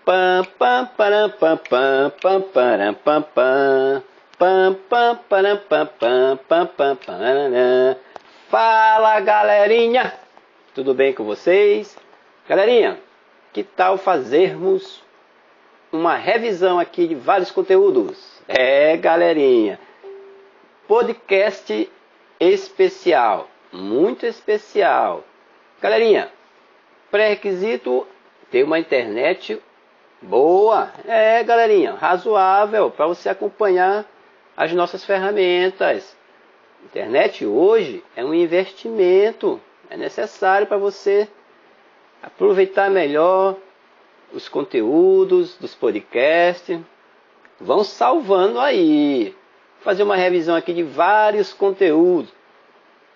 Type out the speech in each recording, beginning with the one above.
pam pam param pam pam pam param pam pam pam pam param pam pam pam pam param. Fala, galerinha, tudo bem com vocês? Galerinha, que tal fazermos uma revisão aqui de vários conteúdos? Galerinha, podcast especial, muito especial. Galerinha, pré-requisito ter uma internet boa, galerinha, razoável, para você acompanhar as nossas ferramentas. Internet hoje é um investimento, é necessário para você aproveitar melhor os conteúdos dos podcasts. Vão salvando aí. Vou fazer uma revisão aqui de vários conteúdos.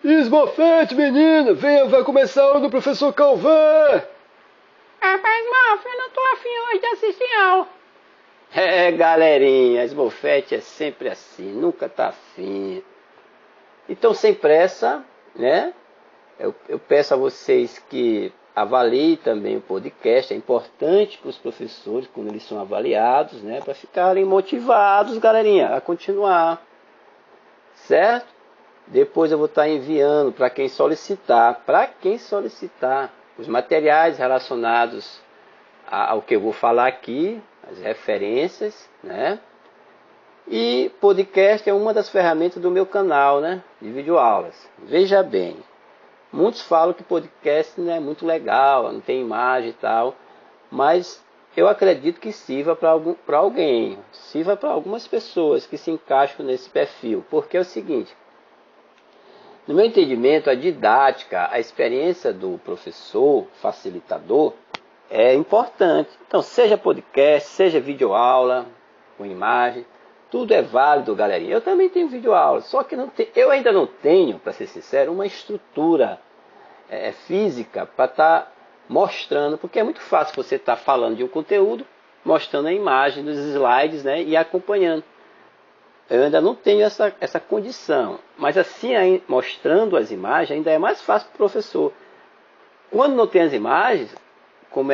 Esbofete, menina, venha, vai começar a aula do professor Calvin. Rapaz, Malf, eu não tô afim hoje de assistir aula. Galerinha, esbofete é sempre assim, nunca tá afim. Então, sem pressa, né? Eu peço a vocês que avaliem também o podcast. É importante para os professores, quando eles são avaliados, né? Para ficarem motivados, galerinha, a continuar. Certo? Depois eu vou estar enviando para quem solicitar. Os materiais relacionados ao que eu vou falar aqui, as referências, né? E podcast é uma das ferramentas do meu canal, né? De videoaulas. Veja bem, muitos falam que podcast não é muito legal, não tem imagem e tal, mas eu acredito que sirva para alguém, sirva para algumas pessoas que se encaixam nesse perfil, porque é o seguinte. No meu entendimento, a didática, a experiência do professor, facilitador, é importante. Então, seja podcast, seja videoaula, com imagem, tudo é válido, galerinha. Eu também tenho videoaula, só que eu ainda não tenho, para ser sincero, uma estrutura física para estar mostrando, porque é muito fácil você estar falando de um conteúdo, mostrando a imagem dos slides, né, e acompanhando. Eu ainda não tenho essa condição, mas assim, mostrando as imagens, ainda é mais fácil para o professor. Quando não tem as imagens, como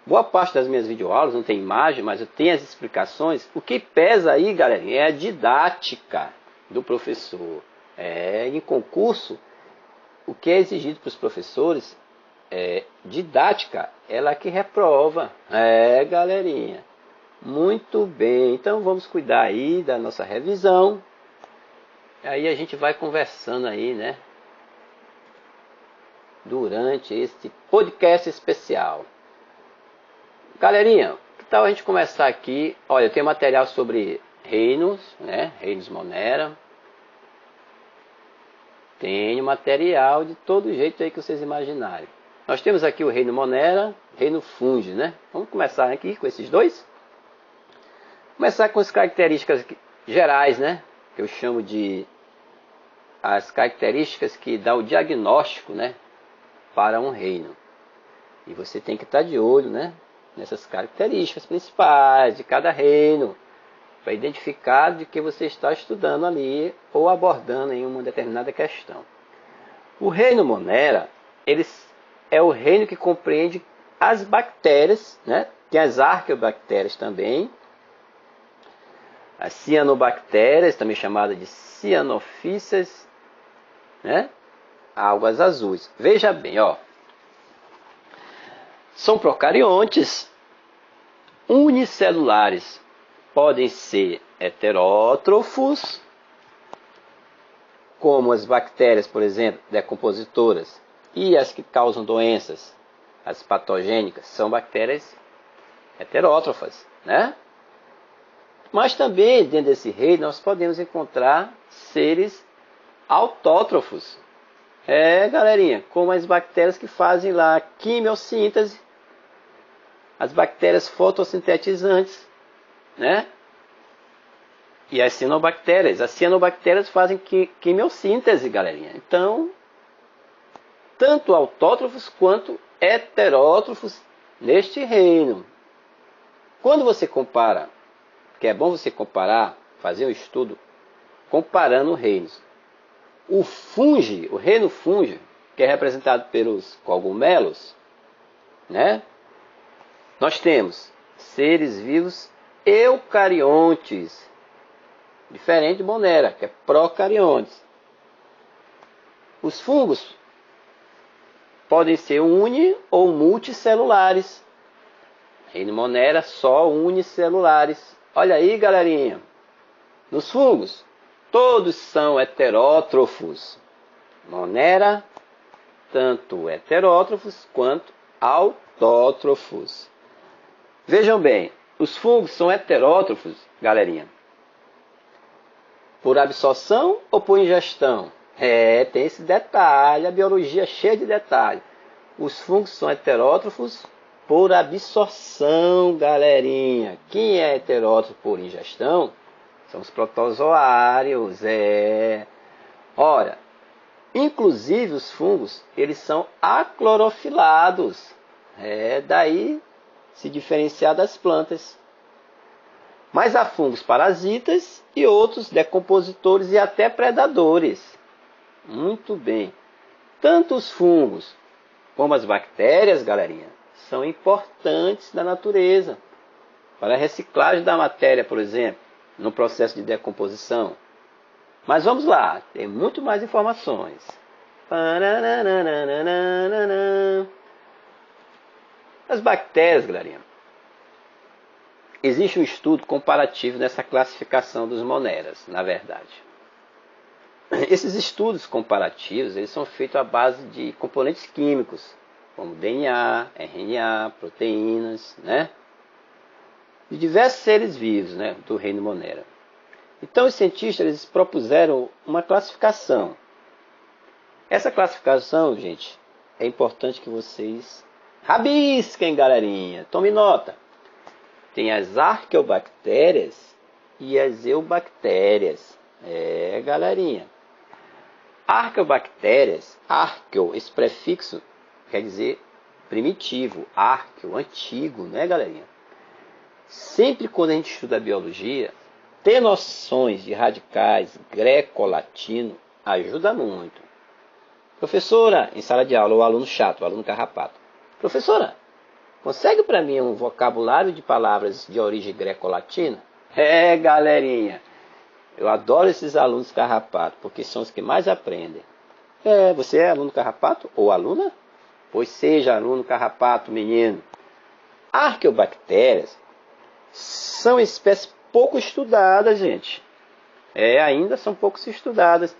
boa parte das minhas videoaulas não tem imagem, mas eu tenho as explicações, o que pesa aí, galerinha, é a didática do professor. Em concurso, o que é exigido para os professores é didática, ela que reprova. Galerinha. Muito bem, então vamos cuidar aí da nossa revisão. Aí a gente vai conversando aí, né? Durante este podcast especial. Galerinha, que tal a gente começar aqui? Olha, eu tenho material sobre reinos, né? Reinos Monera. Tenho material de todo jeito aí que vocês imaginarem. Nós temos aqui o reino Monera, reino Fungi, né? Vamos começar aqui com esses dois? Começar com as características gerais, né? Que eu chamo de as características que dão o diagnóstico, né? Para um reino. E você tem que estar de olho, né? Nessas características principais de cada reino, para identificar de que você está estudando ali ou abordando em uma determinada questão. O reino Monera, ele é o reino que compreende as bactérias, né? Tem as arqueobactérias também, as cianobactérias, também chamadas de cianofícias, né? Algas azuis. Veja bem, ó. São procariontes unicelulares. Podem ser heterótrofos, como as bactérias, por exemplo, decompositoras, e as que causam doenças, as patogênicas, são bactérias heterótrofas, né? Mas também, dentro desse reino, nós podemos encontrar seres autótrofos. Galerinha, como as bactérias que fazem lá quimiossíntese, as bactérias fotossintetizantes, né? E as cianobactérias. As cianobactérias fazem quimiossíntese, galerinha. Então, tanto autótrofos quanto heterótrofos neste reino. Quando você compara, que é bom você comparar, fazer um estudo comparando reinos. O fungi, o reino fungi, que é representado pelos cogumelos, né? Nós temos seres vivos eucariontes, diferente de Monera, que é procariontes. Os fungos podem ser uni ou multicelulares. Reino Monera, só unicelulares. Olha aí, galerinha. Nos fungos, todos são heterótrofos. Monera, tanto heterótrofos quanto autótrofos. Vejam bem, os fungos são heterótrofos, galerinha, por absorção ou por ingestão? Tem esse detalhe, a biologia é cheia de detalhes. Os fungos são heterótrofos por absorção, galerinha. Quem é heterótrofo por ingestão? São os protozoários, Ora, inclusive os fungos, eles são aclorofilados. Daí se diferenciar das plantas. Mas há fungos parasitas e outros decompositores e até predadores. Muito bem. Tanto os fungos como as bactérias, galerinha, são importantes na natureza. Para a reciclagem da matéria, por exemplo, no processo de decomposição. Mas vamos lá, tem muito mais informações. As bactérias, galerinha. Existe um estudo comparativo nessa classificação dos moneras, na verdade. Esses estudos comparativos, eles são feitos à base de componentes químicos, como DNA, RNA, proteínas, de diversos seres vivos, do reino Monera. Então, os cientistas eles propuseram uma classificação. Essa classificação, gente, é importante que vocês rabisquem, galerinha. Tome nota. Tem as arqueobactérias e as eubactérias. Galerinha. Arqueobactérias, arqueo, esse prefixo quer dizer primitivo, arqueo, antigo, galerinha? Sempre quando a gente estuda a biologia, ter noções de radicais greco-latino ajuda muito. Professora, em sala de aula, o aluno chato, o aluno carrapato. Professora, consegue para mim um vocabulário de palavras de origem greco-latina? Galerinha, eu adoro esses alunos carrapatos, porque são os que mais aprendem. Você é aluno carrapato ou aluna? Pois seja aluno carrapato, menino. Arqueobactérias são espécies pouco estudadas, gente. Ainda são pouco estudadas.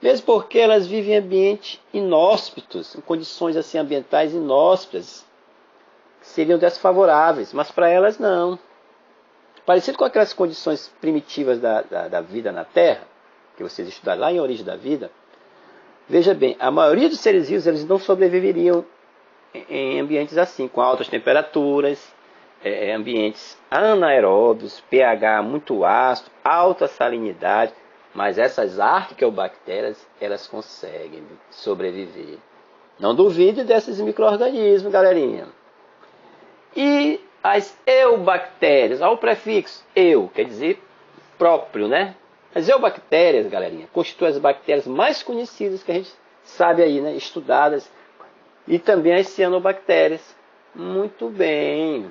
Mesmo porque elas vivem em ambientes inóspitos, em condições assim, ambientais inóspitas, que seriam desfavoráveis, mas para elas não. Parecido com aquelas condições primitivas da vida na Terra, que vocês estudaram lá em Origem da Vida. Veja bem, a maioria dos seres vivos eles não sobreviveriam em ambientes assim, com altas temperaturas, ambientes anaeróbios, pH muito ácido, alta salinidade, mas essas arqueobactérias, elas conseguem sobreviver. Não duvide desses micro-organismos, galerinha. E as eubactérias, olha o prefixo, eu, quer dizer próprio, As eubactérias, galerinha, constituem as bactérias mais conhecidas que a gente sabe aí, estudadas, e também as cianobactérias. Muito bem.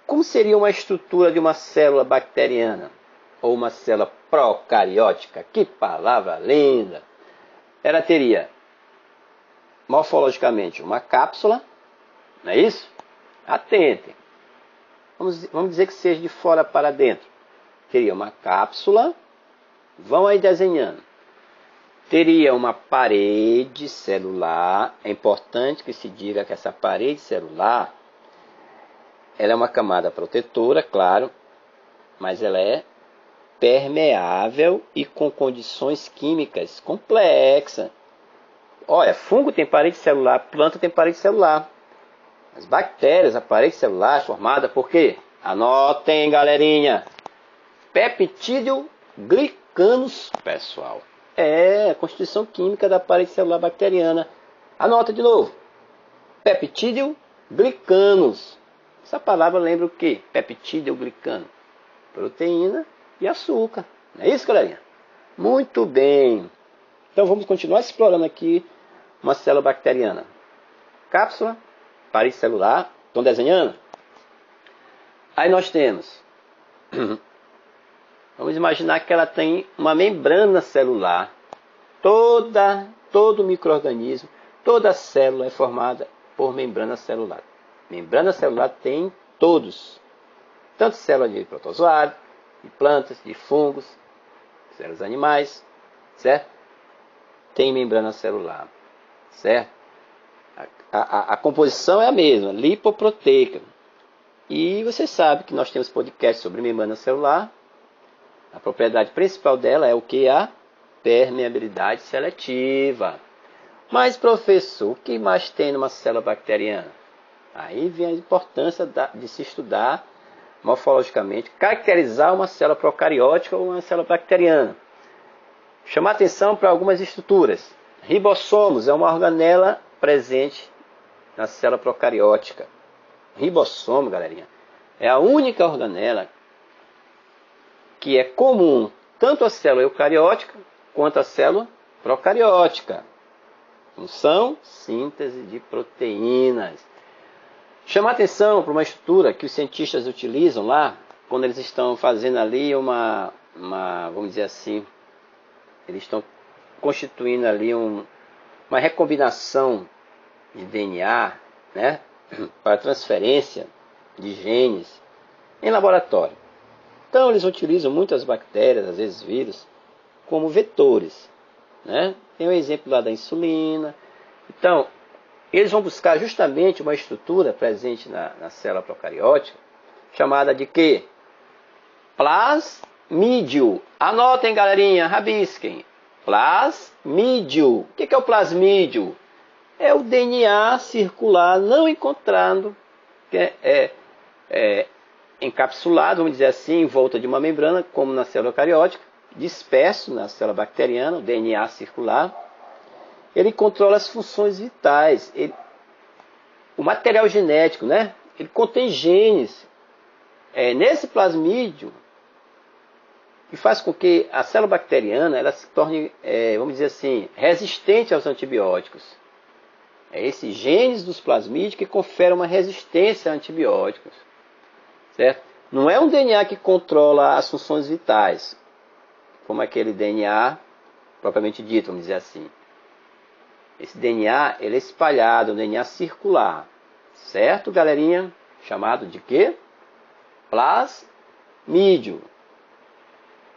Como seria uma estrutura de uma célula bacteriana? Ou uma célula procariótica? Que palavra linda! Ela teria, morfologicamente, uma cápsula, não é isso? Atentem. Vamos dizer que seja de fora para dentro. Teria uma cápsula. Vão aí desenhando. Teria uma parede celular. É importante que se diga que essa parede celular, ela é uma camada protetora, claro, mas ela é permeável e com condições químicas complexas. Olha, fungo tem parede celular, planta tem parede celular. As bactérias, a parede celular é formada por quê? Anotem, galerinha. Peptídeo glicanos, pessoal. A constituição química da parede celular bacteriana. Anota de novo. Peptídeo glicanos. Essa palavra lembra o quê? Peptídeo glicano. Proteína e açúcar. Não é isso, galerinha? Muito bem. Então vamos continuar explorando aqui uma célula bacteriana. Cápsula, parede celular, Estão desenhando? Aí nós temos, vamos imaginar que ela tem uma membrana celular. Todo micro-organismo, toda célula é formada por membrana celular. Membrana celular tem todos. Tanto células de protozoário, de plantas, de fungos, células animais, certo? Tem membrana celular, certo? A composição é a mesma, lipoproteica. E você sabe que nós temos podcast sobre membrana celular. A propriedade principal dela é o que? A permeabilidade seletiva. Mas, professor, o que mais tem numa célula bacteriana? Aí vem a importância de se estudar morfologicamente, caracterizar uma célula procariótica ou uma célula bacteriana. Chamar atenção para algumas estruturas. Ribossomos é uma organela presente na célula procariótica. Ribossomo, galerinha, é a única organela que é comum tanto à célula eucariótica quanto à célula procariótica. Função, síntese de proteínas. Chamar atenção para uma estrutura que os cientistas utilizam lá, quando eles estão fazendo ali vamos dizer assim, eles estão constituindo ali uma recombinação de DNA, né, para transferência de genes em laboratório. Então eles utilizam muitas bactérias, às vezes vírus, como vetores, né? Tem um exemplo lá da insulina. Então, eles vão buscar justamente uma estrutura presente na célula procariótica, chamada de quê? Plasmídio. Anotem, galerinha, rabisquem. Plasmídio. O que é o plasmídio? É o DNA circular não encontrado, que é encapsulado, vamos dizer assim, em volta de uma membrana, como na célula eucariótica, disperso na célula bacteriana, o DNA circular. Ele controla as funções vitais. O material genético, né? Ele contém genes. Nesse plasmídio, que faz com que a célula bacteriana ela se torne, vamos dizer assim, resistente aos antibióticos. É esses genes dos plasmídeos que conferem uma resistência a antibióticos. Certo? Não é um DNA que controla as funções vitais, como aquele DNA propriamente dito, vamos dizer assim. Esse DNA ele é espalhado, um DNA circular. Certo, galerinha? Chamado de quê? Plasmídio.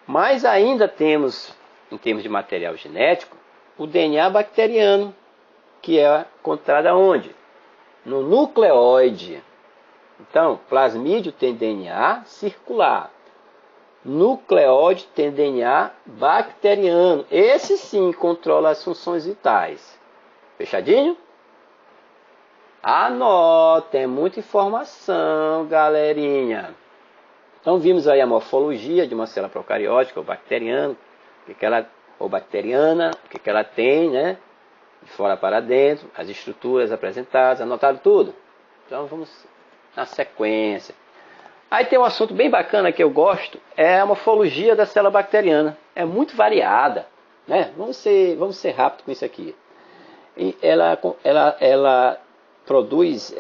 Mas ainda temos, em termos de material genético, o DNA bacteriano, que é encontrado aonde? No nucleóide. Então, plasmídio tem DNA circular. Nucleóide tem DNA bacteriano. Esse sim controla as funções vitais. Fechadinho? Anotem, é muita informação, galerinha. Então vimos aí a morfologia de uma célula procariótica ou bacteriana, o que ela tem, né? De fora para dentro, as estruturas apresentadas, anotaram tudo? Então vamos na sequência. Aí tem um assunto bem bacana que eu gosto, é a morfologia da célula bacteriana. É muito variada, né? Vamos ser rápido com isso aqui. E ela produz,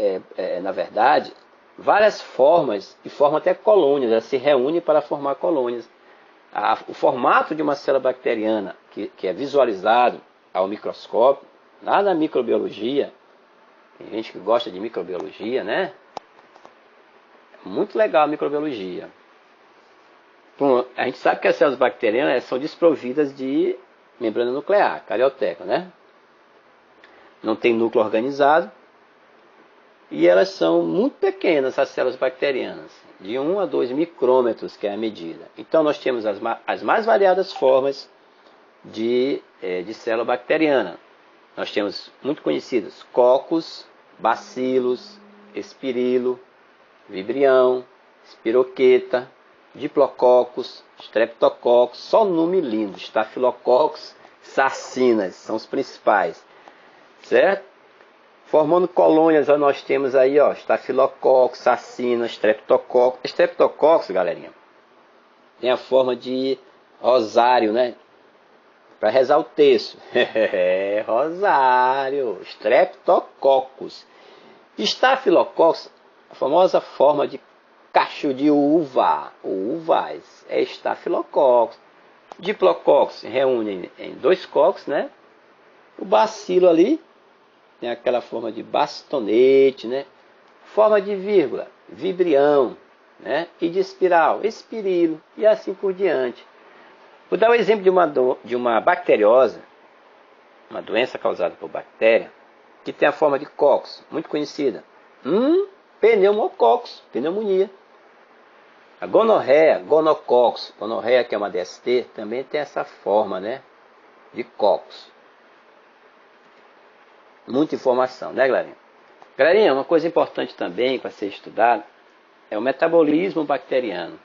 na verdade, várias formas, e forma até colônias, ela se reúne para formar colônias. O formato de uma célula bacteriana, que é visualizado ao microscópio, lá na microbiologia, tem gente que gosta de microbiologia, né? Muito legal a microbiologia. Bom, a gente sabe que as células bacterianas são desprovidas de membrana nuclear, carioteca, né? Não tem núcleo organizado. E elas são muito pequenas, as células bacterianas, de 1 a 2 micrômetros, que é a medida. Então nós temos as mais variadas formas de célula bacteriana. Nós temos muito conhecidas: Coccus, Bacillus, Espirilo, Vibrião, Espiroqueta, Diplococcus, Streptococcus, só nome lindo, Staphylococcus, Sarcinas, são os principais, certo? Formando colônias, nós temos aí, Staphylococcus, Sarcinas, Streptococcus. Streptococcus, galerinha, tem a forma de rosário, né? Para rezar o texto. Rosário, Streptococcus. Staphylococcus a famosa forma de cacho de uva. Uvas é Staphylococcus. Diplococcus se reúne em 2 cocos, né? O bacilo ali tem aquela forma de bastonete, né? Forma de vírgula, vibrião, né? E de espiral, espirilo, e assim por diante. Vou dar o exemplo de uma bacteriose, uma doença causada por bactéria, que tem a forma de cocos, muito conhecida. Pneumococcus, pneumonia. A gonorreia, gonococcus, gonorreia que é uma DST, também tem essa forma, né, de cocos. Muita informação, né, galerinha? Galerinha, uma coisa importante também para ser estudada é o metabolismo bacteriano.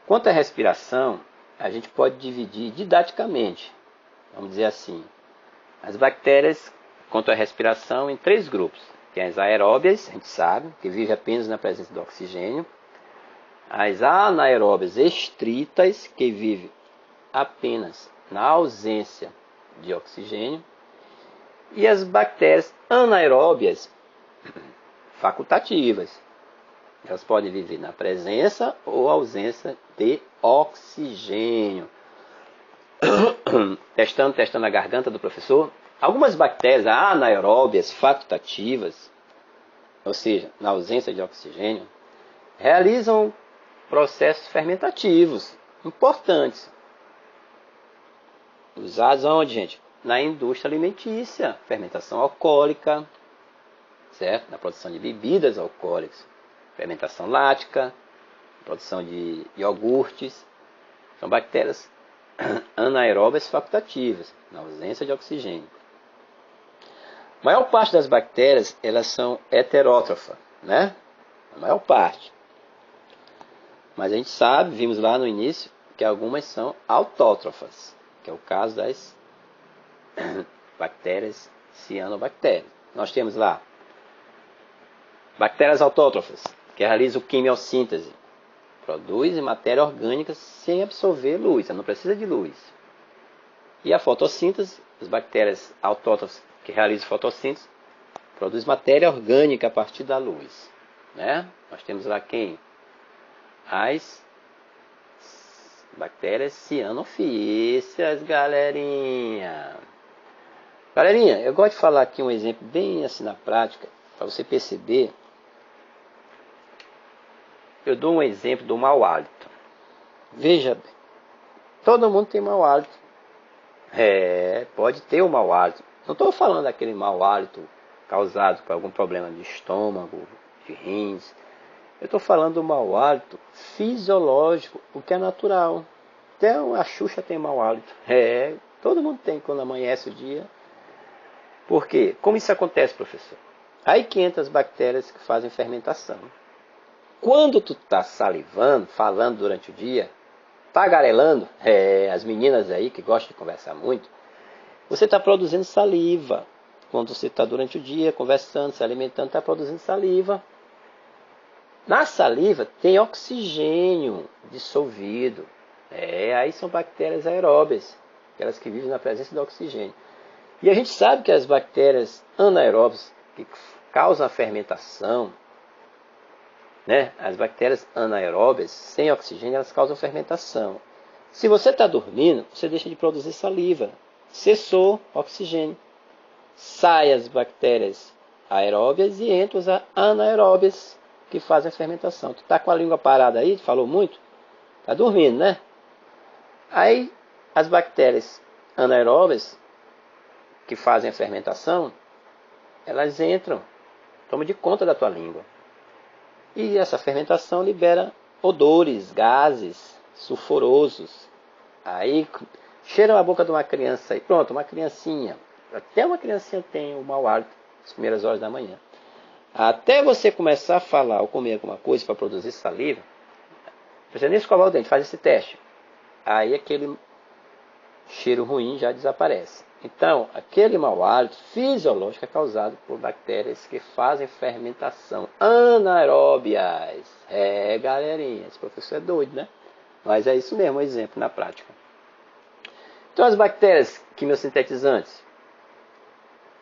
Quanto à respiração, a gente pode dividir didaticamente, vamos dizer assim, as bactérias quanto à respiração em 3 grupos. Tem as aeróbias, a gente sabe, que vivem apenas na presença do oxigênio. As anaeróbias estritas, que vivem apenas na ausência de oxigênio. E as bactérias anaeróbias facultativas. Elas podem viver na presença ou ausência de oxigênio. Testando a garganta do professor. Algumas bactérias anaeróbias facultativas, ou seja, na ausência de oxigênio, realizam processos fermentativos importantes. Usados onde, gente? Na indústria alimentícia, fermentação alcoólica, certo? Na produção de bebidas alcoólicas, fermentação lática, produção de iogurtes. São bactérias anaeróbias facultativas, na ausência de oxigênio. A maior parte das bactérias, elas são heterótrofas, né? A maior parte. Mas a gente sabe, vimos lá no início, que algumas são autótrofas, que é o caso das bactérias cianobactérias. Nós temos lá bactérias autótrofas, que realizam quimiossíntese, produzem matéria orgânica sem absorver luz, ela não precisa de luz. E a fotossíntese, as bactérias autótrofas que realizam fotossíntese, produzem matéria orgânica a partir da luz, né? Nós temos lá quem? As bactérias cianofíceas, galerinha. Galerinha, eu gosto de falar aqui um exemplo bem assim na prática, para você perceber. Eu dou um exemplo do mau hálito. Veja bem, todo mundo tem mau hálito. Pode ter um mau hálito. Não estou falando daquele mau hálito causado por algum problema de estômago, de rins. Eu estou falando do mau hálito fisiológico, o que é natural. Até a Xuxa tem mau hálito. Todo mundo tem quando amanhece o dia. Por quê? Como isso acontece, professor? Aí que entra as bactérias que fazem fermentação. Quando tu está salivando, falando durante o dia, tagarelando, as meninas aí que gostam de conversar muito, você está produzindo saliva. Quando você está durante o dia conversando, se alimentando, está produzindo saliva. Na saliva tem oxigênio dissolvido. Aí são bactérias aeróbias, aquelas que vivem na presença do oxigênio. E a gente sabe que as bactérias anaeróbias que causam a fermentação, né? As bactérias anaeróbias sem oxigênio, elas causam fermentação. Se você está dormindo, você deixa de produzir saliva. Cessou oxigênio. Sai as bactérias aeróbias e entram as anaeróbias que fazem a fermentação. Tu está com a língua parada aí, tu falou muito? Está dormindo, né? Aí as bactérias anaeróbias que fazem a fermentação, elas entram, tomam de conta da tua língua. E essa fermentação libera odores, gases sulfurosos. Aí cheira a boca de uma criança aí, pronto, uma criancinha. Até uma criancinha tem o mau hálito nas primeiras horas da manhã. Até você começar a falar ou comer alguma coisa para produzir saliva, não precisa nem escovar o dente, faz esse teste. Aí aquele cheiro ruim já desaparece. Então, aquele mau hálito fisiológico é causado por bactérias que fazem fermentação anaeróbias. Galerinha, esse professor é doido, né? Mas é isso mesmo, um exemplo na prática. Então, as bactérias quimiosintetizantes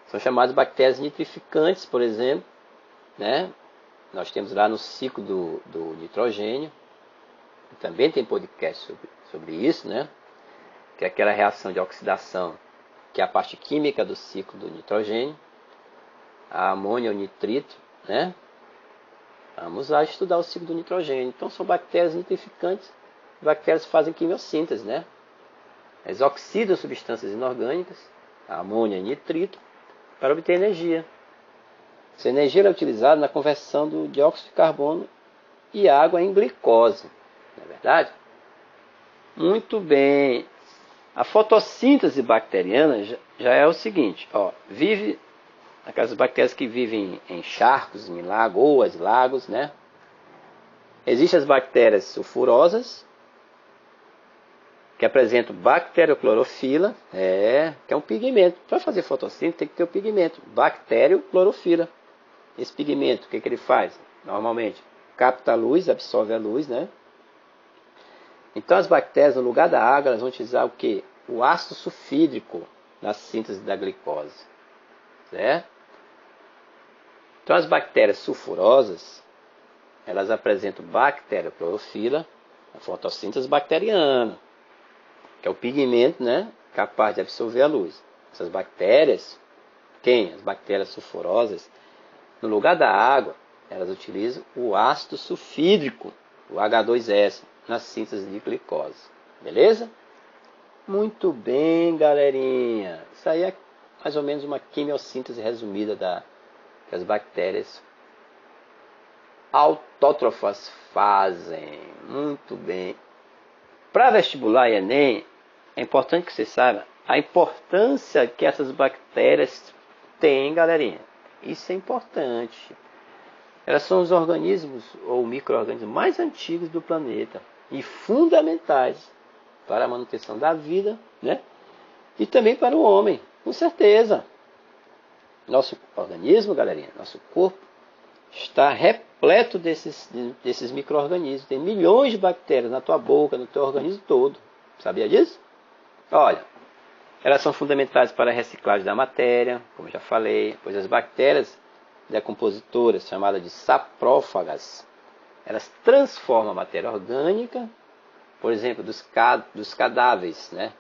são chamadas bactérias nitrificantes, por exemplo, né? nós temos lá no ciclo do nitrogênio, também tem podcast sobre isso, né? Que é aquela reação de oxidação, que é a parte química do ciclo do nitrogênio, a amônia e o nitrito, né? Vamos lá estudar o ciclo do nitrogênio. Então são bactérias nitrificantes, bactérias que fazem quimiossíntese, né? Elas oxidam substâncias inorgânicas, a amônia e nitrito, para obter energia. Essa energia é utilizada na conversão do dióxido de carbono e água em glicose, não é verdade? Muito bem. A fotossíntese bacteriana já é o seguinte, ó, vive aquelas bactérias que vivem em charcos, em lagoas, lagos, né? Existem as bactérias sulfurosas, que apresentam bacterioclorofila, que é um pigmento. Para fazer fotossíntese tem que ter o pigmento, bacterioclorofila. Esse pigmento, o que ele faz? Normalmente, capta a luz, absorve a luz, né? Então as bactérias, no lugar da água, elas vão utilizar o quê? O ácido sulfídrico na síntese da glicose. Certo? Então as bactérias sulfurosas, elas apresentam bacterioclorofila, a fotossíntese bacteriana, que é o pigmento, né, capaz de absorver a luz. Essas bactérias, as bactérias sulfurosas, no lugar da água, elas utilizam o ácido sulfídrico, o H2S, na síntese de glicose. Beleza? Muito bem, galerinha. Isso aí é mais ou menos uma quimiossíntese resumida que as bactérias autótrofas fazem. Muito bem. Para vestibular e Enem, é importante que você saiba a importância que essas bactérias têm, galerinha. Isso é importante. Elas são os organismos ou micro-organismos mais antigos do planeta e fundamentais para a manutenção da vida, né? E também para o homem, com certeza. Nosso organismo, galerinha, nosso corpo, está repleto desses micro-organismos. Tem milhões de bactérias na tua boca, no teu organismo todo. Sabia disso? Olha, elas são fundamentais para a reciclagem da matéria, como eu já falei, pois as bactérias decompositoras, chamadas de saprófagas, elas transformam a matéria orgânica, por exemplo, dos cadáveres, né?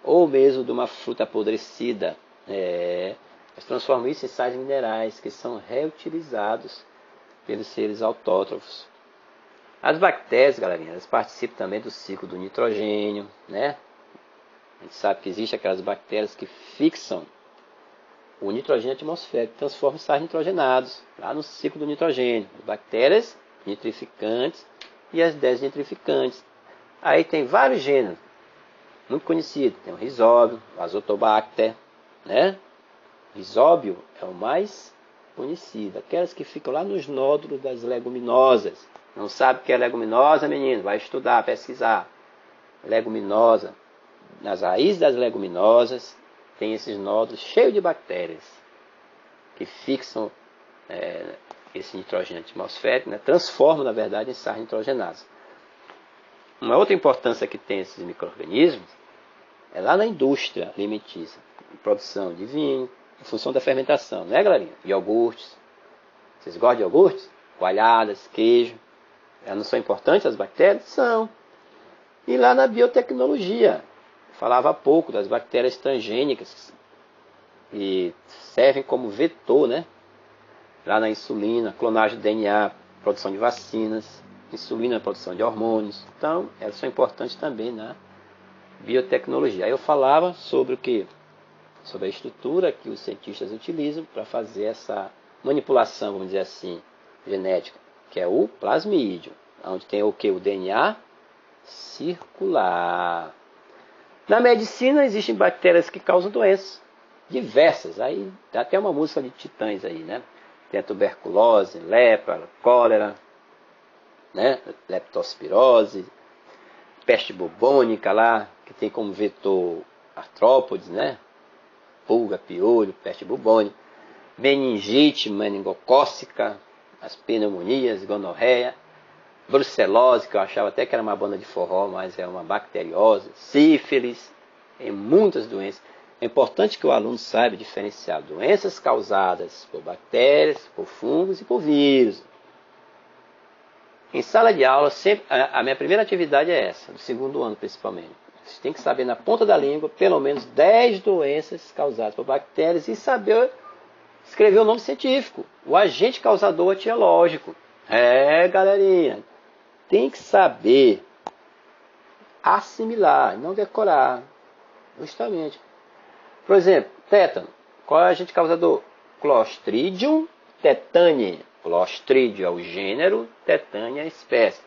Ou mesmo de uma fruta apodrecida. Elas transformam isso em sais minerais que são reutilizados pelos seres autótrofos. As bactérias, galerinha, elas participam também do ciclo do nitrogênio, né? A gente sabe que existem aquelas bactérias que fixam o nitrogênio atmosférico, transformam em sais nitrogenados, lá no ciclo do nitrogênio. As bactérias nitrificantes e as desnitrificantes. Aí tem vários gêneros, muito conhecidos. Tem o Rhizóbio, o Azotobacter, né? O Rhizóbio é o mais conhecido. Aquelas que ficam lá nos nódulos das leguminosas. Não sabe o que é leguminosa, menino? Vai estudar, pesquisar. Leguminosa. Nas raízes das leguminosas tem esses nódulos cheios de bactérias que fixam esse nitrogênio atmosférico, né? Transformam, na verdade, em sais nitrogenados. Uma outra importância que tem esses micro-organismos é lá na indústria alimentícia, em produção de vinho, em função da fermentação, né, galerinha? Iogurtes. Vocês gostam de iogurtes? Coalhadas, queijo. Elas não são importantes, as bactérias? São. E lá na biotecnologia, falava há pouco das bactérias transgênicas, que servem como vetor, né? Lá na insulina, clonagem do DNA, produção de vacinas, insulina, produção de hormônios. Então, elas são importantes também na biotecnologia. Aí eu falava sobre o quê? Sobre a estrutura que os cientistas utilizam para fazer essa manipulação, vamos dizer assim, genética, que é o plasmídio, onde tem o quê? O DNA circular. Na medicina existem bactérias que causam doenças diversas. Aí dá até uma música de Titãs aí, né? Tem a tuberculose, lepra, cólera, né? Leptospirose, peste bubônica lá, que tem como vetor artrópodes, né? Pulga, piolho, peste bubônica, meningite meningocócica, as pneumonias, gonorreia, brucelose, que eu achava até que era uma banda de forró, mas é uma bacteriose, sífilis, e muitas doenças. É importante que o aluno saiba diferenciar doenças causadas por bactérias, por fungos e por vírus. Em sala de aula, sempre, a minha primeira atividade é essa, do segundo ano principalmente. Você tem que saber na ponta da língua pelo menos 10 doenças causadas por bactérias e saber escrever o nome científico, o agente causador etiológico. Galerinha, tem que saber assimilar, não decorar. Justamente. Por exemplo, tétano. Qual é o agente causador? Clostridium tetani. Clostridio é o gênero, tetânia é a espécie.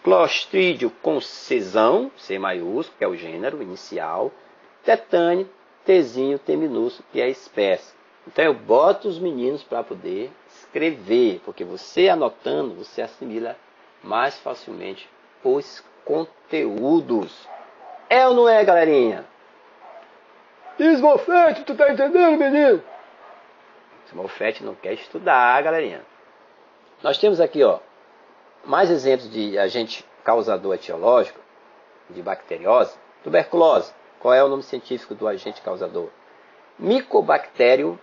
Clostridio com Czão, C maiúsculo, que é o gênero inicial. Tetânia, Tzinho, T minúsculo, que é a espécie. Então eu boto os meninos para poder escrever, porque você anotando, você assimila mais facilmente os conteúdos. É ou não é, galerinha? Smurfette, tu tá entendendo, menino? Smurfette não quer estudar, galerinha. Nós temos aqui, mais exemplos de agente causador etiológico, de bacteriose. Tuberculose. Qual é o nome científico do agente causador? Mycobacterium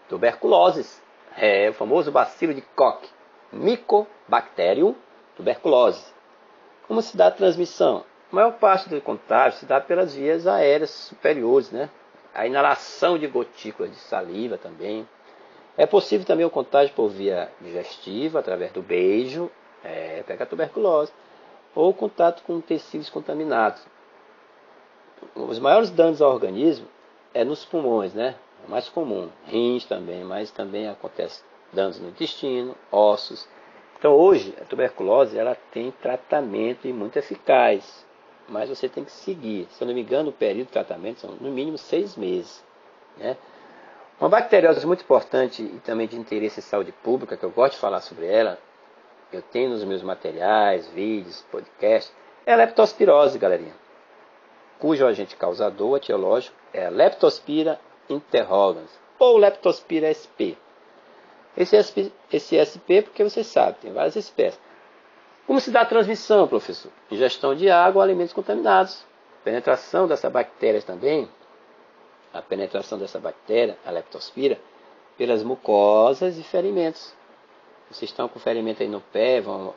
tuberculosis. É o famoso bacilo de Koch. Mycobacterium tuberculose. Como se dá a transmissão? A maior parte do contágio se dá pelas vias aéreas superiores, né? A inalação de gotículas de saliva também. É possível também o contágio por via digestiva, através do beijo, pega a tuberculose, ou contato com tecidos contaminados. Os maiores danos ao organismo é nos pulmões, né? É o mais comum. Rins também, mas também acontece danos no intestino, ossos. Então hoje a tuberculose ela tem tratamento e muito eficaz, mas você tem que seguir. Se eu não me engano, o período de tratamento são no mínimo 6 meses, né? Uma bacteriose muito importante e também de interesse em saúde pública, que eu gosto de falar sobre ela, eu tenho nos meus materiais, vídeos, podcasts, é a leptospirose, galerinha, cujo agente causador etiológico é a Leptospira interrogans, ou Leptospira sp. Esse SP, porque você sabe, tem várias espécies. Como se dá a transmissão, professor? Ingestão de água ou alimentos contaminados. Penetração dessa bactéria também, a penetração dessa bactéria, a leptospira, pelas mucosas e ferimentos. Vocês estão com ferimento aí no pé, vão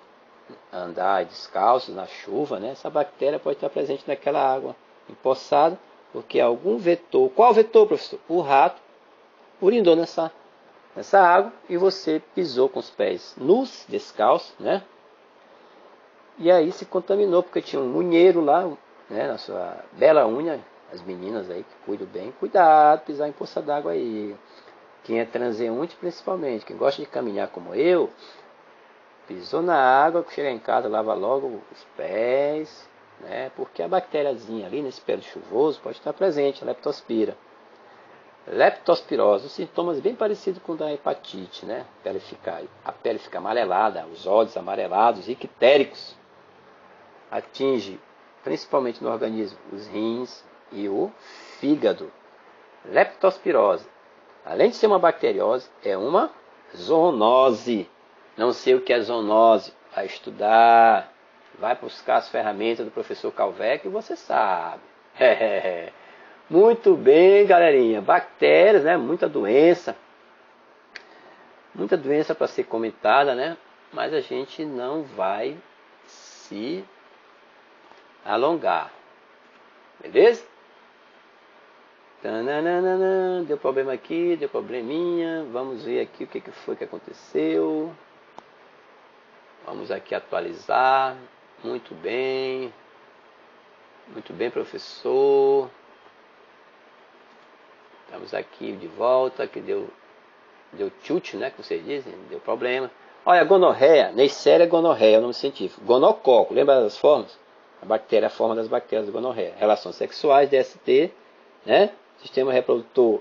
andar descalços na chuva, né? Essa bactéria pode estar presente naquela água empoçada, porque algum vetor, qual vetor, professor? O rato urinou nessa água e você pisou com os pés nus, descalços, né? E aí se contaminou, porque tinha um munheiro lá, né, na sua bela unha. As meninas aí que cuidam bem, cuidado, pisar em poça d'água aí. Quem é transeunte principalmente, quem gosta de caminhar como eu, pisou na água, chega em casa, lava logo os pés, né? Porque a bactériazinha ali nesse período chuvoso pode estar presente, a leptospira. Leptospirose, os sintomas bem parecidos com o da hepatite, né? A pele fica amarelada, os olhos amarelados, ictéricos. Atinge principalmente no organismo os rins e o fígado. Leptospirose, além de ser uma bacteriose, é uma zoonose. Não sei o que é zoonose, vai estudar, vai buscar as ferramentas do professor Calvec e você sabe. Muito bem, galerinha. Bactérias, né? Muita doença para ser comentada, né? Mas a gente não vai se alongar. Beleza? Deu problema aqui, deu probleminha. Vamos ver aqui o que foi que aconteceu. Vamos aqui atualizar. Muito bem, professor. Estamos aqui de volta, que deu chute, né, que vocês dizem, deu problema. Olha, gonorreia, Neisseria gonorreia é o nome científico. Gonococo, lembra das formas? A forma das bactérias da gonorreia. Relações sexuais, DST, né? Sistema reprodutor,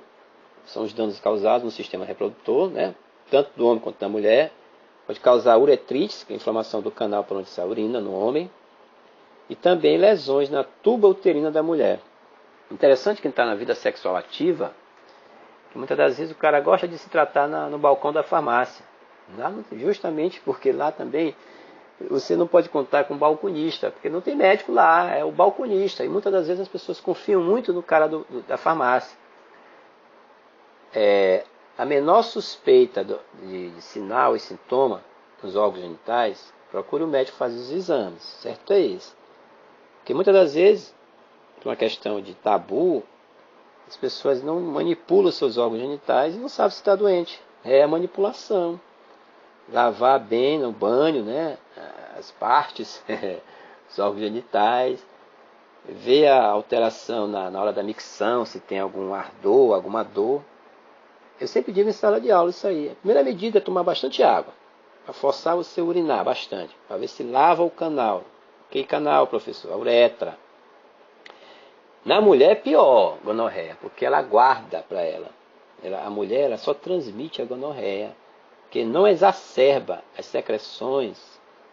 são os danos causados no sistema reprodutor, né? Tanto do homem quanto da mulher. Pode causar uretrites, que é a inflamação do canal por onde sai a urina no homem. E também lesões na tuba uterina da mulher. Interessante quem está na vida sexual ativa, que muitas das vezes o cara gosta de se tratar no balcão da farmácia. Justamente porque lá também você não pode contar com balconista, porque não tem médico lá, é o balconista. E muitas das vezes as pessoas confiam muito no cara da farmácia. A menor suspeita de sinal e sintoma, nos órgãos genitais, procure o médico fazer os exames, certo é isso. Porque muitas das vezes, por uma questão de tabu, as pessoas não manipulam seus órgãos genitais e não sabem se está doente. É a manipulação. Lavar bem no banho, né, as partes, os órgãos genitais, ver a alteração na hora da micção, se tem algum ardor, alguma dor. Eu sempre digo em sala de aula isso aí. A primeira medida é tomar bastante água, para forçar você a urinar bastante, para ver se lava o canal. Que canal, professor? A uretra. Na mulher é pior, gonorreia, porque ela guarda para ela. A mulher ela só transmite a gonorreia, que não exacerba as secreções,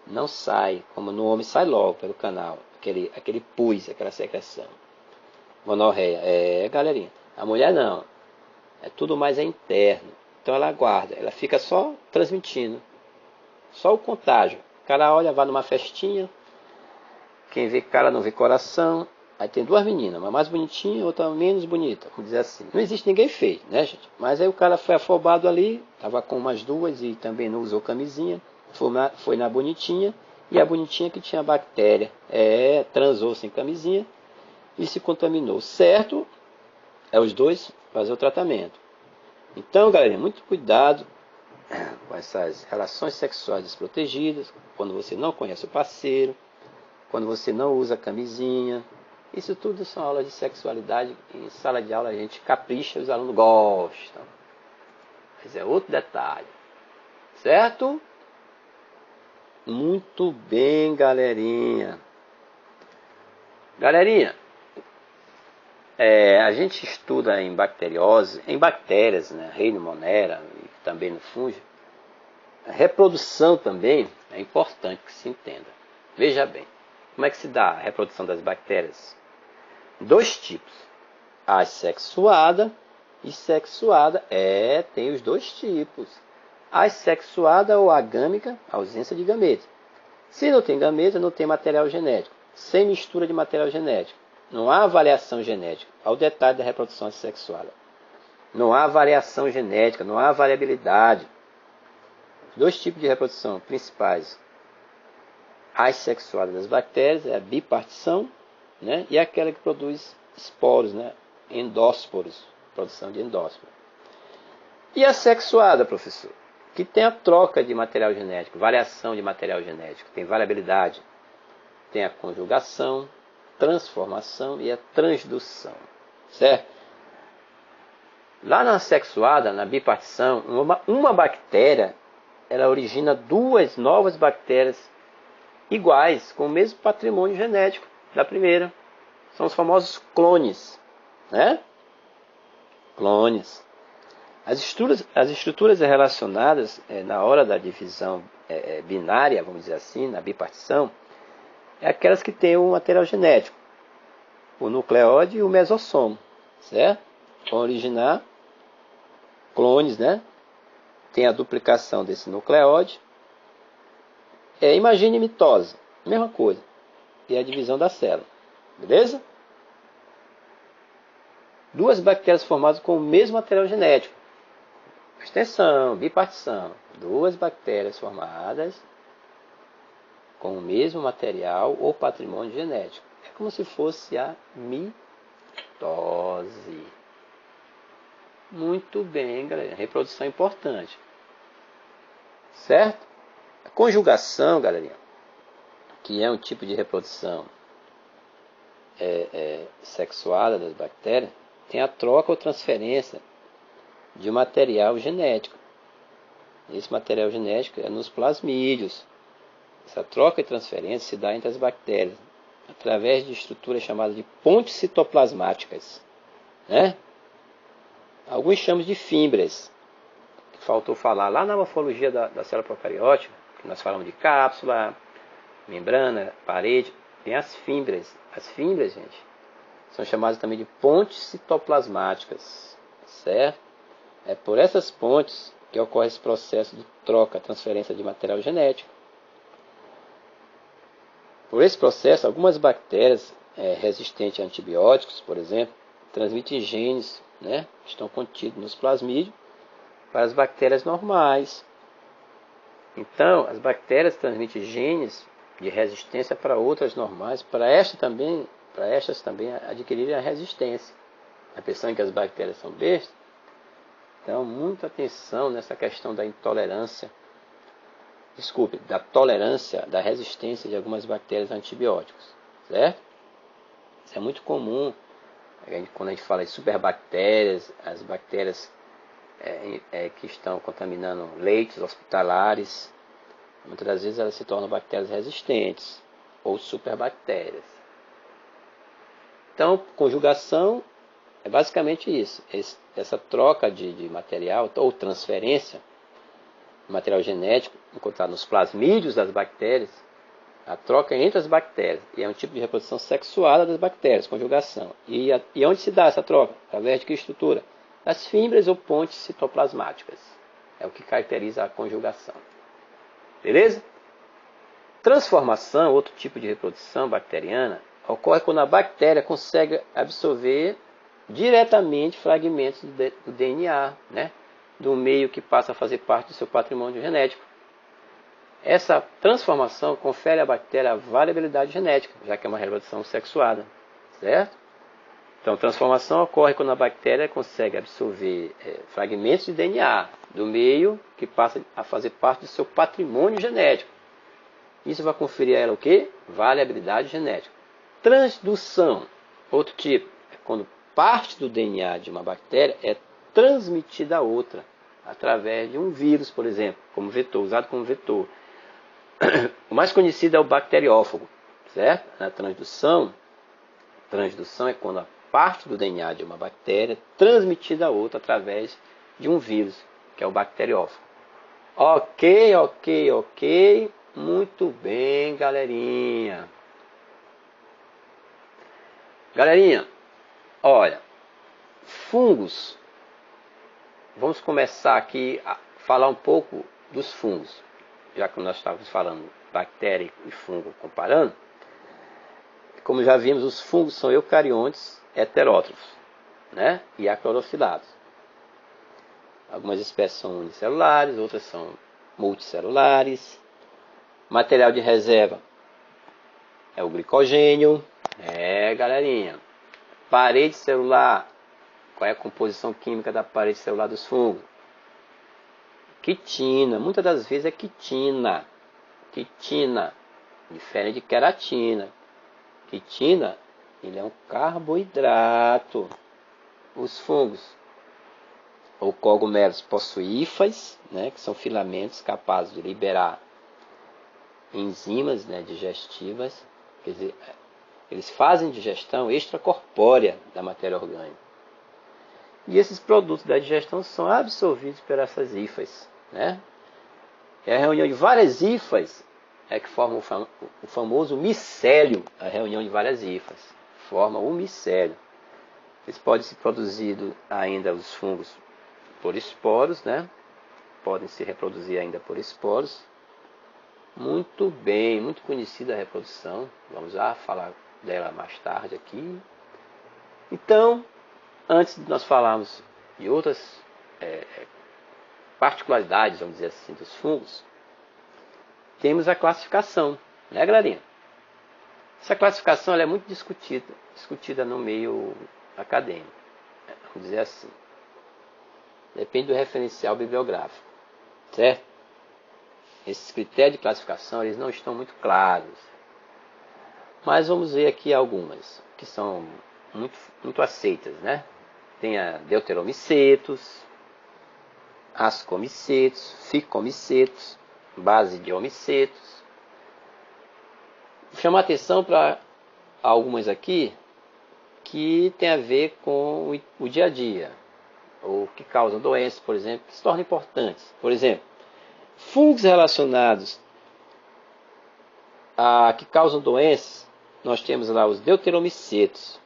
não sai, como no homem sai logo pelo canal, aquele pus, aquela secreção. Gonorreia, galerinha. A mulher não, é tudo mais interno. Então ela guarda, ela fica só transmitindo, só o contágio. O cara olha, vai numa festinha, quem vê cara não vê coração. Aí tem duas meninas, uma mais bonitinha e outra menos bonita, vamos dizer assim. Não existe ninguém feio, né, gente? Mas aí o cara foi afobado ali, estava com umas duas e também não usou camisinha, foi na bonitinha, e a bonitinha que tinha bactéria, transou sem camisinha e se contaminou. Certo é os dois fazer o tratamento. Então, galera, muito cuidado com essas relações sexuais desprotegidas, quando você não conhece o parceiro, quando você não usa camisinha. Isso tudo são aulas de sexualidade. Em sala de aula a gente capricha, os alunos gostam. Mas é outro detalhe. Certo? Muito bem, galerinha. Galerinha, a gente estuda em bacteriose, em bactérias, né? Reino Monera e também no fungo. A reprodução também é importante que se entenda. Veja bem, como é que se dá a reprodução das bactérias? Dois tipos, assexuada e sexuada. Tem os dois tipos. Assexuada ou agâmica, ausência de gameta. Se não tem gameta, não tem material genético. Sem mistura de material genético. Não há variação genética. Ao detalhe da reprodução assexuada. Não há variação genética, não há variabilidade. Dois tipos de reprodução principais. Assexuada das bactérias é a bipartição, né? E aquela que produz esporos, né? Endósporos, produção de endósporos. E a sexuada, professor, que tem a troca de material genético, variação de material genético, tem variabilidade, tem a conjugação, transformação e a transdução, certo? Lá na sexuada, na bipartição, uma bactéria, ela origina duas novas bactérias iguais, com o mesmo patrimônio genético da primeira. São os famosos clones, né? Clones. As estruturas relacionadas na hora da divisão binária, vamos dizer assim, na bipartição, é aquelas que têm o material genético, o nucleóide e o mesossomo, certo? Vão originar clones, né? Tem a duplicação desse nucleóide. Imagine mitose, mesma coisa. E a divisão da célula. Beleza? Duas bactérias formadas com o mesmo material genético. Extensão, bipartição. Duas bactérias formadas com o mesmo material ou patrimônio genético. É como se fosse a mitose. Muito bem, galera. Reprodução é importante. Certo? A conjugação, galerinha, que é um tipo de reprodução sexuada das bactérias, tem a troca ou transferência de material genético. Esse material genético é nos plasmídios. Essa troca e transferência se dá entre as bactérias através de estruturas chamadas de pontes citoplasmáticas, né? Alguns chamam de fímbrias, que faltou falar lá na morfologia da célula procariótica, que nós falamos de cápsula, membrana, parede. Tem as fímbrias. As fímbrias, gente, são chamadas também de pontes citoplasmáticas, certo? É por essas pontes que ocorre esse processo de troca, transferência de material genético. Por esse processo, algumas bactérias resistentes a antibióticos, por exemplo, transmitem genes, né, que estão contidos nos plasmídios para as bactérias normais. Então, as bactérias transmitem genes de resistência para outras normais, para estas também adquirirem a resistência. A pensando que as bactérias são bestas, então muita atenção nessa questão da intolerância, da tolerância, da resistência de algumas bactérias a antibióticos, certo? Isso é muito comum quando a gente fala de superbactérias, as bactérias que estão contaminando leitos hospitalares, muitas das vezes elas se tornam bactérias resistentes ou superbactérias. Então, conjugação é basicamente isso, essa troca de material ou transferência de material genético encontrado nos plasmídios das bactérias, a troca entre as bactérias, e é um tipo de reprodução sexuada das bactérias, conjugação. E onde se dá essa troca? Através de que estrutura? Das fibras ou pontes citoplasmáticas. É o que caracteriza a conjugação. Beleza? Transformação, outro tipo de reprodução bacteriana, ocorre quando a bactéria consegue absorver diretamente fragmentos do DNA, né? Do meio que passa a fazer parte do seu patrimônio genético. Essa transformação confere à bactéria a variabilidade genética, já que é uma reprodução sexuada, certo? Então, transformação ocorre quando a bactéria consegue absorver fragmentos de DNA do meio que passa a fazer parte do seu patrimônio genético. Isso vai conferir a ela o quê? Variabilidade genética. Transdução, outro tipo, é quando parte do DNA de uma bactéria é transmitida a outra, através de um vírus, por exemplo, como vetor, usado como vetor. O mais conhecido é o bacteriófago, certo? Na transdução é quando a parte do DNA de uma bactéria é transmitida a outra através de um vírus, que é o bacteriófago. Ok. Muito bem, galerinha. Galerinha, olha, fungos. Vamos começar aqui a falar um pouco dos fungos. Já que nós estávamos falando bactéria e fungo comparando, como já vimos, os fungos são eucariontes heterótrofos, né? E aclorofilados. Algumas espécies são unicelulares, outras são multicelulares. Material de reserva é o glicogênio. Galerinha. Parede celular. Qual é a composição química da parede celular dos fungos? Quitina, muitas das vezes é quitina, diferente de queratina. Quitina, ele é um carboidrato. Os fungos ou cogumelos possuem hifas, né, que são filamentos capazes de liberar enzimas, né, digestivas, quer dizer, eles fazem digestão extracorpórea da matéria orgânica. E esses produtos da digestão são absorvidos por essas hifas, né? É a reunião de várias hifas que formam o famoso micélio, a reunião de várias hifas. Forma o micélio. Eles podem ser produzidos ainda, os fungos, por esporos, né? Podem se reproduzir ainda por esporos. Muito bem, muito conhecida a reprodução. Vamos já falar dela mais tarde aqui. Então, antes de nós falarmos de outras particularidades, vamos dizer assim, dos fungos, temos a classificação, né, galerinha? Essa classificação ela é muito discutida no meio acadêmico, vamos dizer assim. Depende do referencial bibliográfico, certo? Esses critérios de classificação eles não estão muito claros, mas vamos ver aqui algumas que são muito aceitas, né? Tem a deuteromicetos, ascomicetos, ficomicetos, basidiomicetos. Vou chamar a atenção para algumas aqui que tem a ver com o dia a dia, ou que causam doenças, por exemplo, que se tornam importantes. Por exemplo, fungos relacionados a que causam doenças, nós temos lá os deuteromicetos,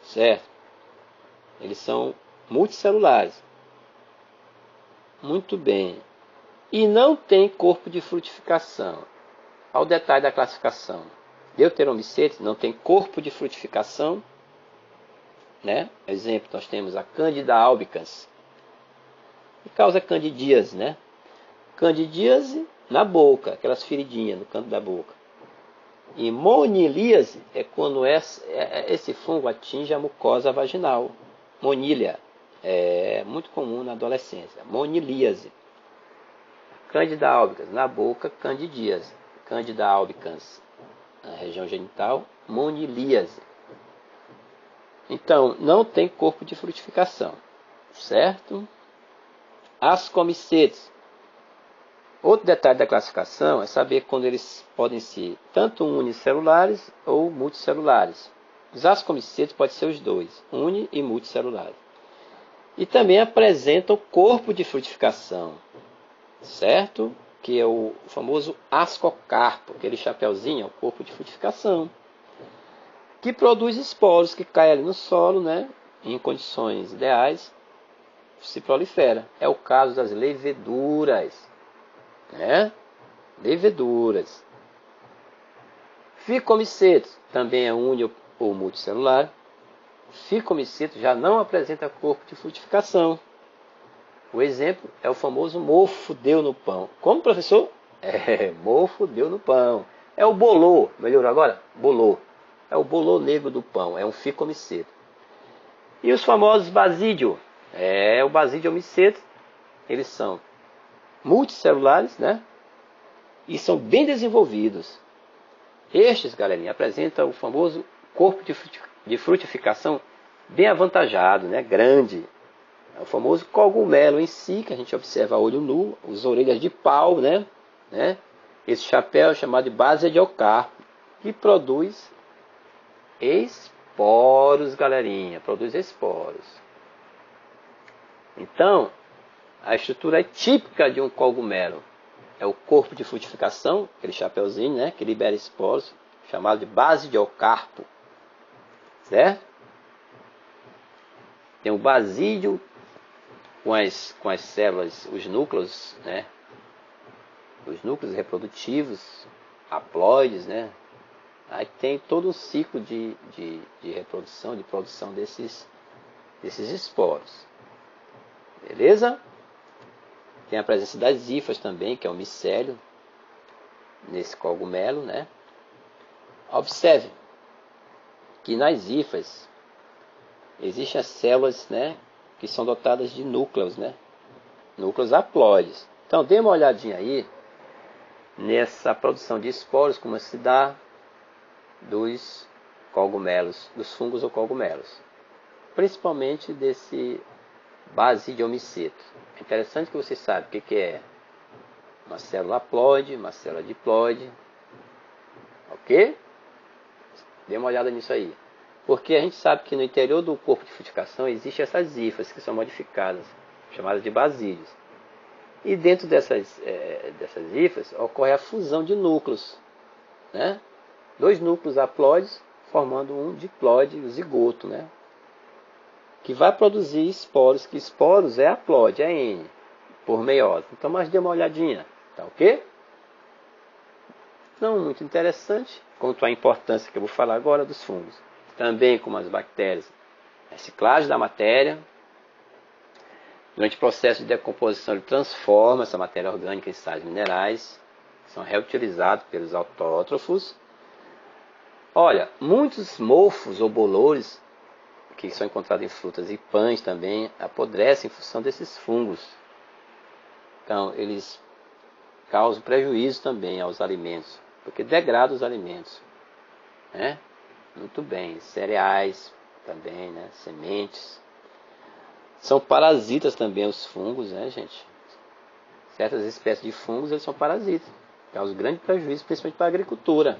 certo? Eles são multicelulares. Muito bem. E não tem corpo de frutificação. Ao detalhe da classificação. Deuteromicetos não tem corpo de frutificação, né? Exemplo, nós temos a Candida albicans, que causa candidíase, né? Candidíase na boca, aquelas feridinhas no canto da boca. E monilíase é quando esse fungo atinge a mucosa vaginal. Monilha é muito comum na adolescência. Monilíase. Candida albicans na boca, candidíase. Candida albicans na região genital, monilíase. Então, não tem corpo de frutificação, certo? Ascomicetes. Outro detalhe da classificação é saber quando eles podem ser tanto unicelulares ou multicelulares. Os ascomicetes podem ser os dois, uni e multicelulares. E também apresentam corpo de frutificação, certo? Que é o famoso ascocarpo, aquele chapeuzinho, é o corpo de frutificação, que produz esporos que caem ali no solo, né? Em condições ideais, se prolifera. É o caso das leveduras, né? Leveduras. Ficomicetos também é uni ou multicelular. Ficomiceto já não apresenta corpo de frutificação. O exemplo é o famoso mofo deu no pão. Como, professor? Mofo deu no pão. É o bolô, melhorou agora? Bolô. É o bolô negro do pão, é um ficomiceto. E os famosos basídio? O basídio miceto, eles são multicelulares, né? E são bem desenvolvidos. Estes, galerinha, apresentam o famoso corpo de frutificação bem avantajado, né? Grande. É o famoso cogumelo em si, que a gente observa a olho nu, as orelhas de pau, né? Esse chapéu é chamado de basidiocarpo, que produz esporos, galerinha, produz esporos. Então, a estrutura é típica de um cogumelo. É o corpo de frutificação, aquele chapeuzinho, né, que libera esporos, chamado de basidiocarpo, certo? Tem o basídio com as células, os núcleos, né? Os núcleos reprodutivos, haploides, né? Aí tem todo um ciclo de reprodução, de produção desses esporos. Beleza? Tem a presença das hifas também, que é o micélio, nesse cogumelo, né? Observe que nas hifas existem as células, né, que são dotadas de núcleos, né? Núcleos haploides. Então, dê uma olhadinha aí nessa produção de esporos, como se dá dos cogumelos, dos fungos ou cogumelos. Principalmente desse basidiomiceto. É interessante que você sabe o que é uma célula haploide, uma célula diploide. Ok? Dê uma olhada nisso aí. Porque a gente sabe que no interior do corpo de frutificação existem essas hifas que são modificadas, chamadas de basídeos. E dentro dessas hifas ocorre a fusão de núcleos, né? 2 núcleos haploides formando um diploide, o zigoto, né? Que vai produzir esporos, que esporos é haploide, é N, por meiose. Então, mas dê uma olhadinha, tá ok? Não muito interessante, quanto à importância que eu vou falar agora dos fungos. Também como as bactérias, reciclagem da matéria. Durante o processo de decomposição, ele transforma essa matéria orgânica em sais minerais, que são reutilizados pelos autótrofos. Olha, muitos mofos ou bolores, que são encontrados em frutas e pães também, apodrecem em função desses fungos. Então, eles causam prejuízo também aos alimentos, porque degradam os alimentos, né? Muito bem, cereais também, né? Sementes. São parasitas também os fungos, né, gente? Certas espécies de fungos, eles são parasitas, causam grande prejuízo, principalmente para a agricultura.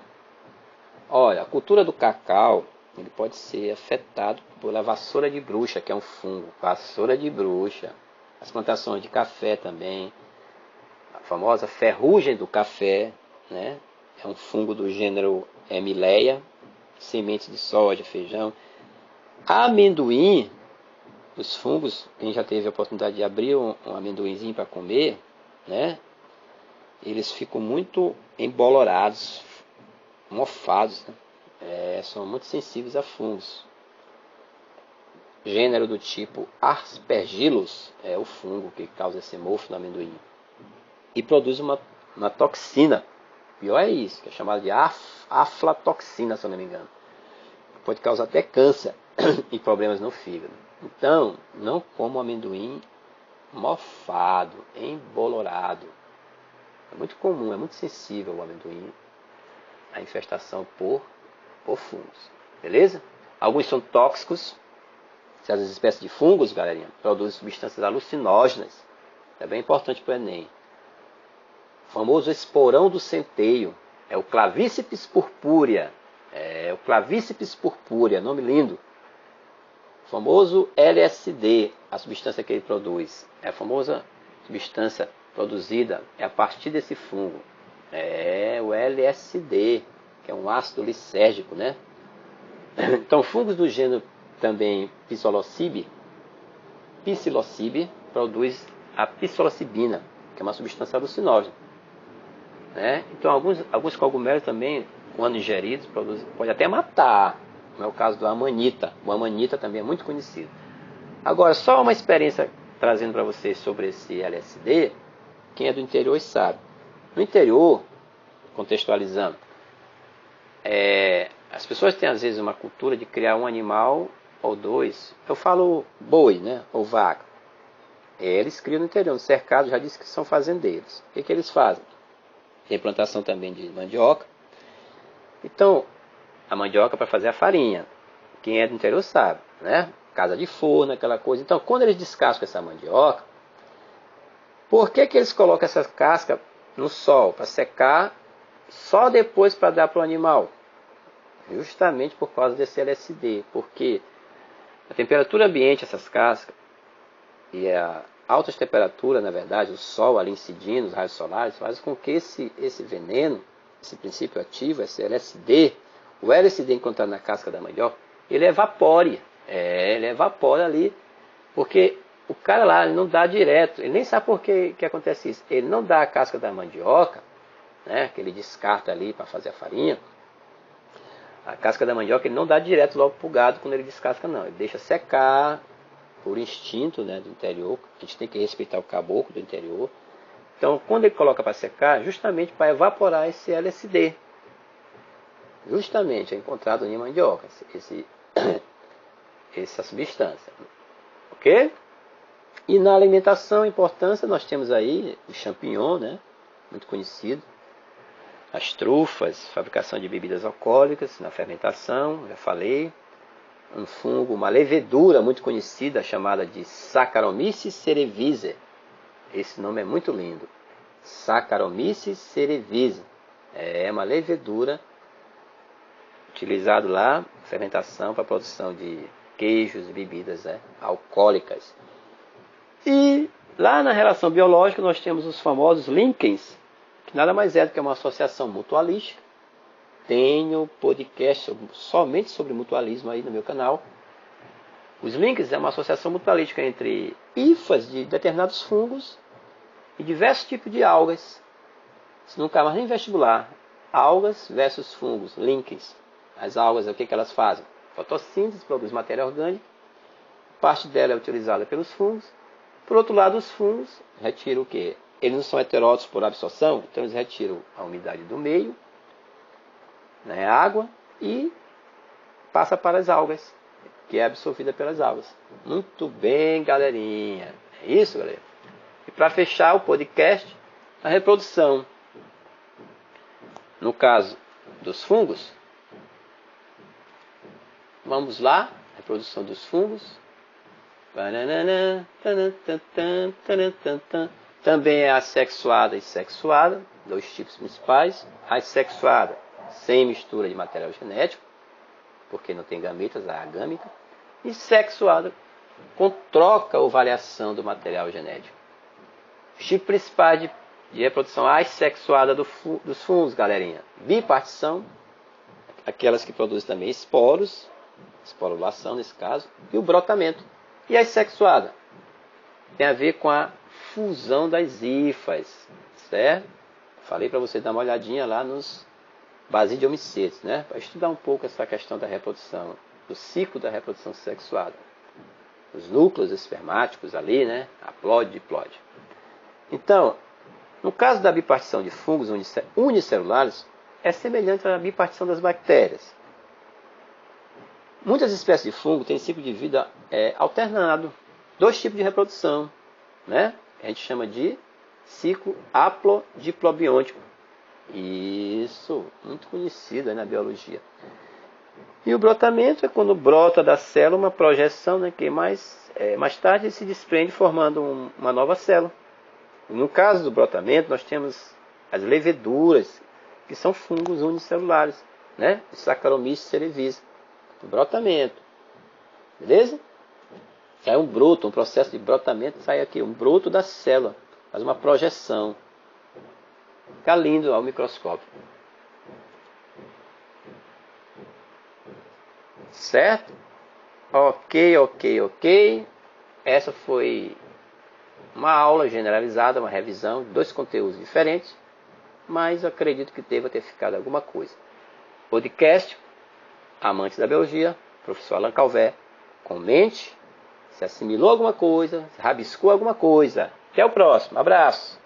Olha, a cultura do cacau, ele pode ser afetado pela vassoura de bruxa, que é um fungo, vassoura de bruxa. As plantações de café também, a famosa ferrugem do café, né? É um fungo do gênero Hemileia, sementes de soja, feijão. Amendoim, os fungos, quem já teve a oportunidade de abrir um amendoinzinho para comer, né? Eles ficam muito embolorados, mofados, né? São muito sensíveis a fungos. Gênero do tipo Aspergillus é o fungo que causa esse mofo no amendoim. E produz uma uma toxina. Pior é isso, que é chamada de aflatoxina, se eu não me engano. Pode causar até câncer e problemas no fígado. Então, não coma o amendoim mofado, embolorado. É muito comum, é muito sensível o amendoim à infestação por fungos. Beleza? Alguns são tóxicos. Certas espécies de fungos, galerinha, produzem substâncias alucinógenas. É bem importante para o Enem. O famoso esporão do centeio. É o Clavíceps purpúrea. É o Clavíceps purpúrea, nome lindo. O famoso LSD, a substância que ele produz. É a famosa substância produzida a partir desse fungo. É o LSD, que é um ácido lisérgico, né? Então, fungos do gênero também psilocibe produz a psilocibina, que é uma substância alucinógena. Né? Então, alguns cogumelos também, quando ingeridos, pode até matar. Não é o caso do amanita. O amanita também é muito conhecido. Agora, só uma experiência trazendo para vocês sobre esse LSD, quem é do interior sabe. No interior, contextualizando, as pessoas têm às vezes uma cultura de criar um animal ou dois. Eu falo boi, né? Ou vaca. Eles criam no interior, no cercado, já disse que são fazendeiros. O que eles fazem? Tem plantação também de mandioca. Então, a mandioca para fazer a farinha. Quem é do interior sabe, né? Casa de forno, aquela coisa. Então, quando eles descascam essa mandioca, por que eles colocam essa casca no sol? Para secar, só depois para dar para o animal. Justamente por causa desse LSD. Porque a temperatura ambiente, essas cascas, e a altas temperaturas, na verdade, o sol ali incidindo, os raios solares, faz com que esse veneno, esse princípio ativo, esse LSD, o LSD encontrado na casca da mandioca, ele evapore. Ele evapora ali, porque o cara lá ele não dá direto, ele nem sabe por que acontece isso. Ele não dá a casca da mandioca, né, que ele descarta ali para fazer a farinha. A casca da mandioca ele não dá direto logo para o gado quando ele descasca, não. Ele deixa secar por instinto, né, do interior. A gente tem que respeitar o caboclo do interior. Então, quando ele coloca para secar, justamente para evaporar esse LSD. Justamente é encontrado em mandioca, essa substância. Ok? E na alimentação, importância, nós temos aí o champignon, né, muito conhecido. As trufas, fabricação de bebidas alcoólicas, na fermentação, já falei. Um fungo, uma levedura muito conhecida, chamada de Saccharomyces cerevisiae. Esse nome é muito lindo. Saccharomyces cerevisiae. É uma levedura utilizada lá, na fermentação, para a produção de queijos e bebidas, né, alcoólicas. E lá na relação biológica nós temos os famosos líquens, que nada mais é do que uma associação mutualística. Tenho podcast somente sobre mutualismo aí no meu canal. Os líquens é uma associação mutualística entre hifas de determinados fungos e diversos tipos de algas. Isso não cai mais nem vestibular. Algas versus fungos, líquens. As algas, o que elas fazem? Fotossíntese, produz matéria orgânica. Parte dela é utilizada pelos fungos. Por outro lado, os fungos retiram o quê? Eles não são heterótrofos por absorção, então eles retiram a umidade do meio, né, água, e passa para as algas, que é absorvida pelas algas. Muito bem, galerinha. É isso, galera. E para fechar o podcast, a reprodução. No caso dos fungos, vamos lá, reprodução dos fungos. Também é assexuada e sexuada, dois tipos principais. Assexuada, sem mistura de material genético, porque não tem gametas, a agâmica. E sexuada, com troca ou variação do material genético. Os tipos principais de reprodução assexuada dos fungos, galerinha. Bipartição, aquelas que produzem também esporos, esporulação nesse caso, e o brotamento. E a assexuada tem a ver com a fusão das hifas, certo? Falei para você dar uma olhadinha lá nos basidiomicêtes, né? Para estudar um pouco essa questão da reprodução, do ciclo da reprodução sexuada. Os núcleos espermáticos ali, né? Haplóide e diplóide. Então, No caso da bipartição de fungos unicelulares, é semelhante à bipartição das bactérias. Muitas espécies de fungo têm ciclo de vida alternado, 2 tipos de reprodução, né? A gente chama de ciclo haplodiplobiôntico. Isso, muito conhecido na biologia. E o brotamento é quando brota da célula uma projeção, né, que mais tarde se desprende formando uma nova célula. No caso do brotamento, nós temos as leveduras, que são fungos unicelulares, né? Saccharomyces cerevisiae. O brotamento. Beleza? Sai um broto, um processo de brotamento, sai aqui um broto da célula, faz uma projeção. Fica lindo ao microscópio. Certo? Ok. Essa foi uma aula generalizada, uma revisão de 2 conteúdos diferentes, mas acredito que deva ter ficado alguma coisa. Podcast, Amantes da Biologia, professor Allan Calvé. Comente se assimilou alguma coisa, se rabiscou alguma coisa. Até o próximo. Abraço.